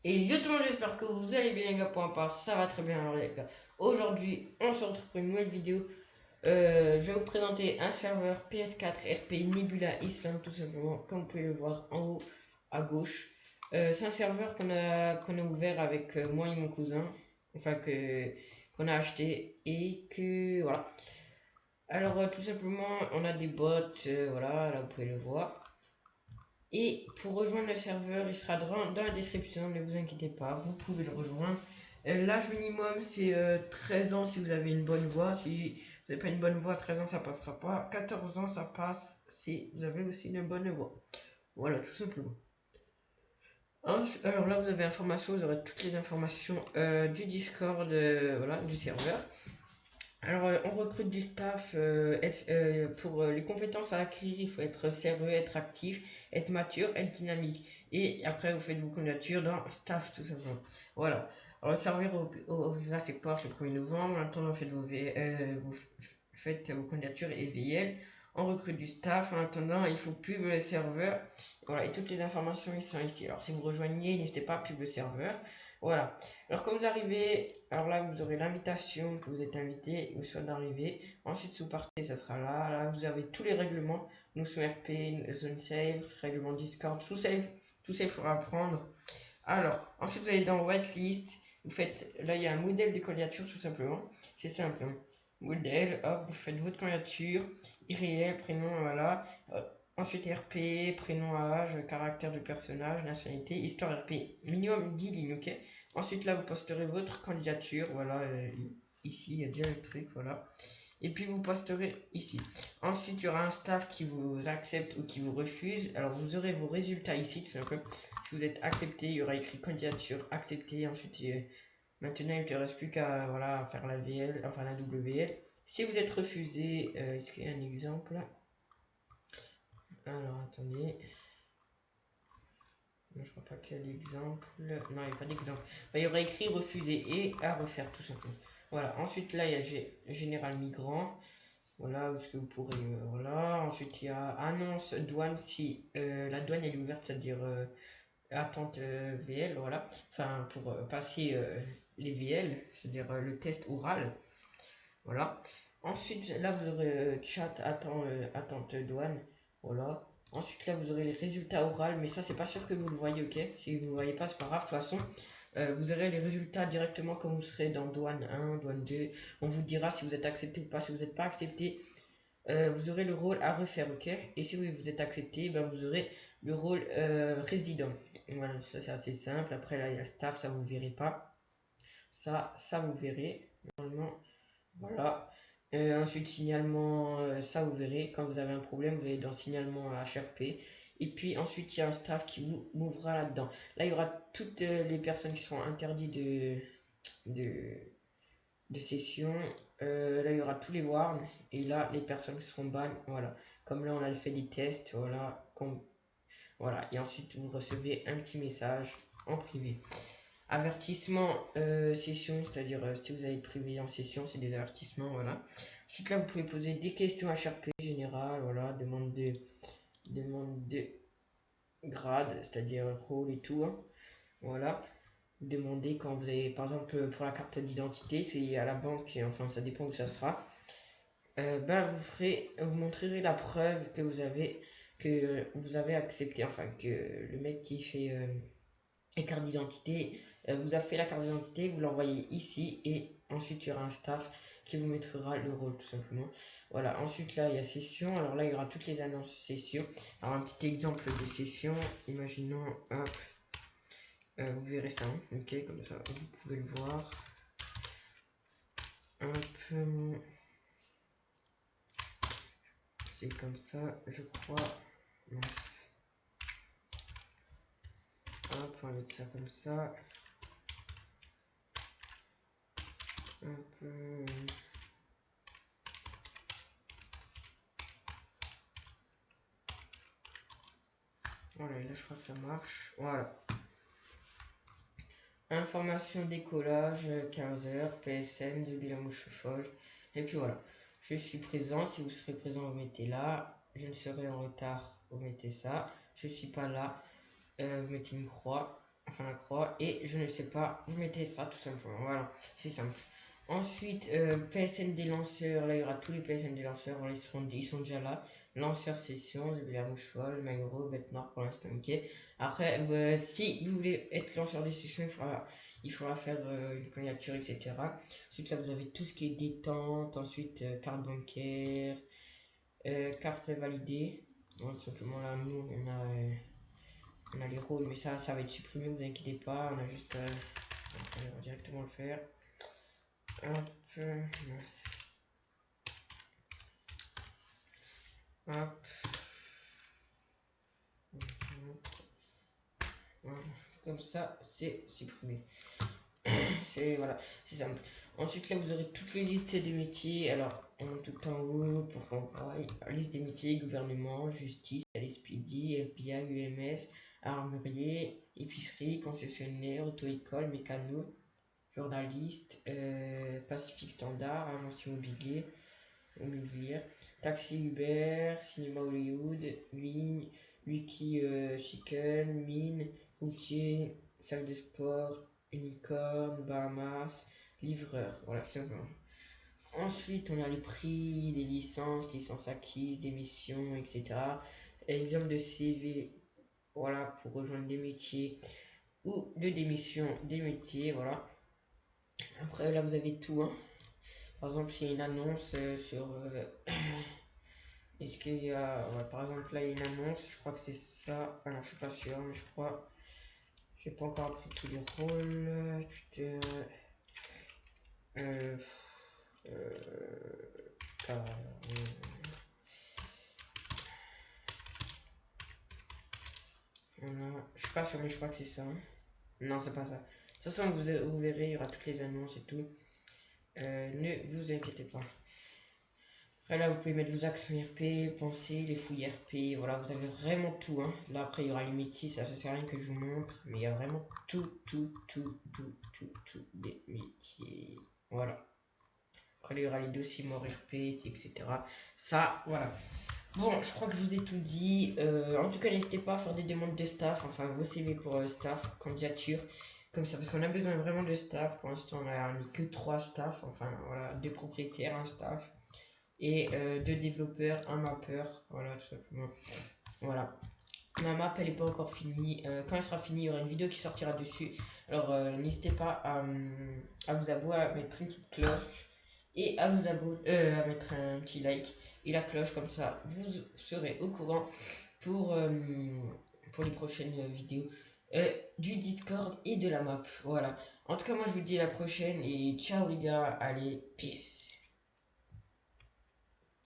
Et yo tout le monde, j'espère que vous allez bien les gars, point part, ça va très bien alors les gars. Aujourd'hui, on se retrouve pour une nouvelle vidéo. Je vais vous présenter un serveur PS4 RP Nebula Island tout simplement, comme vous pouvez le voir en haut à gauche. C'est un serveur qu'on a ouvert avec moi et mon cousin, enfin qu'on a acheté et que voilà. Alors tout simplement, on a des bots, voilà, là vous pouvez le voir. Et pour rejoindre le serveur, il sera dans la description, ne vous inquiétez pas, vous pouvez le rejoindre. L'âge minimum c'est 13 ans si vous avez une bonne voix, si vous n'avez pas une bonne voix, 13 ans ça passera pas, 14 ans ça passe si vous avez aussi une bonne voix. Voilà, tout simplement. Alors là vous avez information, vous aurez toutes les informations du Discord, voilà, du serveur. Alors, on recrute du staff pour les compétences à acquérir. Il faut être sérieux, être actif, être mature, être dynamique. Et après, vous faites vos candidatures dans staff, tout simplement. Voilà. Alors, le serveur ouvrira ses portes le 1er novembre. En attendant, faites vos candidatures et VL. On recrute du staff. En attendant, il faut pub le serveur. Voilà. Et toutes les informations, ils sont ici. Alors, si vous rejoignez, n'hésitez pas à pub le serveur. Voilà. Alors quand vous arrivez, alors là vous aurez l'invitation que vous êtes invité ou soit d'arriver. Ensuite si vous partez, ça sera là. Là vous avez tous les règlements, notion RP, zone save, règlement Discord, sous-save. Tout ça il faudra apprendre. Alors ensuite vous allez dans whitelist. Vous faites, là il y a un modèle de candidature tout simplement. C'est simple, hein. Modèle, hop, vous faites votre candidature, irréel, prénom, voilà. Ensuite RP, prénom, âge, caractère de personnage, nationalité, histoire RP, minimum 10 lignes, ok. Ensuite là vous posterez votre candidature, voilà, ici il y a déjà le truc, voilà. Et puis vous posterez ici. Ensuite il y aura un staff qui vous accepte ou qui vous refuse. Alors vous aurez vos résultats ici, tout simplement. Si vous êtes accepté, il y aura écrit candidature acceptée. Ensuite maintenant il ne te reste plus qu'à voilà, faire la VL, enfin la WL. Si vous êtes refusé, est-ce qu'il y a un exemple? Alors attendez. Non, je crois pas qu'il y a d'exemple. Non, il n'y a pas d'exemple. Bah, il y aura écrit refuser et à refaire tout simplement. Voilà. Ensuite, là, il y a général migrant. Voilà, où est-ce que vous pourrez. Voilà. Ensuite, il y a annonce douane si la douane est ouverte, c'est-à-dire attente VL. Voilà. Enfin, pour passer les VL, c'est-à-dire le test oral. Voilà. Ensuite, là, vous aurez chat attente douane. Voilà. Ensuite, là, vous aurez les résultats oraux, mais ça, c'est pas sûr que vous le voyez, ok? Si vous ne le voyez pas, c'est pas grave. De toute façon, vous aurez les résultats directement comme vous serez dans douane 1, douane 2. On vous dira si vous êtes accepté ou pas. Si vous n'êtes pas accepté, vous aurez le rôle à refaire, ok? Et si vous êtes accepté, ben, vous aurez le rôle résident. Voilà, ça c'est assez simple. Après, là, il y a le staff, ça vous verrez pas. Ça vous verrez. Normalement, voilà. Ensuite, signalement, ça vous verrez. Quand vous avez un problème, vous allez dans signalement HRP. Et puis ensuite, il y a un staff qui vous m'ouvrira là-dedans. Là, il y aura toutes les personnes qui seront interdites de, de session. Là, il y aura tous les warns. Et là, les personnes qui seront bannes. Voilà. Comme là, on a fait des tests. Voilà. Voilà. Et ensuite, vous recevez un petit message en privé. Avertissement session, c'est-à-dire si vous allez être privé en session, c'est des avertissements, voilà. Ensuite là, vous pouvez poser des questions HRP générales, voilà, demande de grade, c'est-à-dire rôle et tout, hein. Voilà. Vous demandez quand vous avez, par exemple, pour la carte d'identité, c'est à la banque, et enfin ça dépend où ça sera. Ben vous montrerez la preuve que vous avez accepté, enfin que le mec qui fait et carte d'identité, vous a fait la carte d'identité, vous l'envoyez ici et ensuite il y aura un staff qui vous mettra le rôle tout simplement. Voilà, ensuite là il y a session, alors là il y aura toutes les annonces session. Alors un petit exemple de session, imaginons, hop, vous verrez ça, hein, ok, comme ça vous pouvez le voir. Hop, c'est comme ça, je crois. Mince. Hop, on va mettre ça comme ça. Hop, voilà, là je crois que ça marche. Voilà. Information décollage, 15h, PSN, de bilan mouche folle. Et puis voilà. Je suis présent. Si vous serez présent, vous mettez là. Je ne serai en retard, vous mettez ça. Je suis pas là, vous mettez une croix. enfin la croix, et je ne sais pas, vous mettez ça tout simplement, voilà, c'est simple. Ensuite, PSN des lanceurs, là il y aura tous les PSN des lanceurs, voilà, ils sont déjà là. Lanceur session, la mouchoir, Maïro, bête noire pour l'instant, ok. Après, si vous voulez être lanceur des sessions, il faudra faire une candidature, etc. Ensuite, là vous avez tout ce qui est détente, ensuite carte bancaire, carte validée. Bon, tout simplement là, nous on a les rôles, mais ça va être supprimé, vous inquiétez pas, on a juste on va directement le faire. Hop, mince. Hop. Voilà. Comme ça, c'est supprimé. C'est voilà, c'est simple. Ensuite, là, vous aurez toutes les listes des métiers. Alors, on tout en haut pour qu'on voit. Liste des métiers, gouvernement, justice, LSPD, FBI, UMS, armurier, épicerie, concessionnaire, auto-école, mécano, journaliste, Pacifique Standard, agence immobilière, taxi Uber, cinéma Hollywood, ligne, wiki chicken, mine, routier, salle de sport, unicorn, Bahamas, livreur, voilà tout simplement. Ensuite, on a les prix, les licences acquises, des missions, etc. Exemple de CV, voilà, pour rejoindre des métiers ou de démission des métiers, voilà. Après, là, vous avez tout, hein. Par exemple, s'il y a une annonce sur. Est-ce qu'il y a. Ouais, par exemple, là, il y a une annonce, je crois que c'est ça. Alors, je suis pas sûr, mais je crois. J'ai pas encore appris tous les rôles. Putain. Euh. Car, voilà. Je suis pas sûr, mais je crois que c'est ça, hein. Non, c'est pas ça. De toute façon, vous verrez, il y aura toutes les annonces et tout. Ne vous inquiétez pas. Après là, vous pouvez mettre vos actions RP, pensées, les fouilles RP, voilà, vous avez vraiment tout, hein. Là, après, il y aura les métiers, ça sert à rien que je vous montre, mais il y a vraiment tout des métiers. Voilà. Après, là, il y aura les dossiers morts RP, etc. Ça, voilà. Bon, je crois que je vous ai tout dit. En tout cas, n'hésitez pas à faire des demandes de staff, enfin vos CV pour staff, candidature, comme ça, parce qu'on a besoin vraiment de staff. Pour l'instant, on a mis que 3 staff, enfin voilà, 2 propriétaires, un staff et 2 développeurs, un mappeur, voilà tout simplement. Voilà. Ma map elle est pas encore finie. Quand elle sera finie, il y aura une vidéo qui sortira dessus. Alors n'hésitez pas à vous abonner, à mettre une petite cloche et à vous abonner, à mettre un petit like et la cloche comme ça vous serez au courant pour, euh, pour les prochaines vidéos du Discord et de la map. Voilà. En tout cas moi je vous dis à la prochaine et ciao les gars, allez, peace.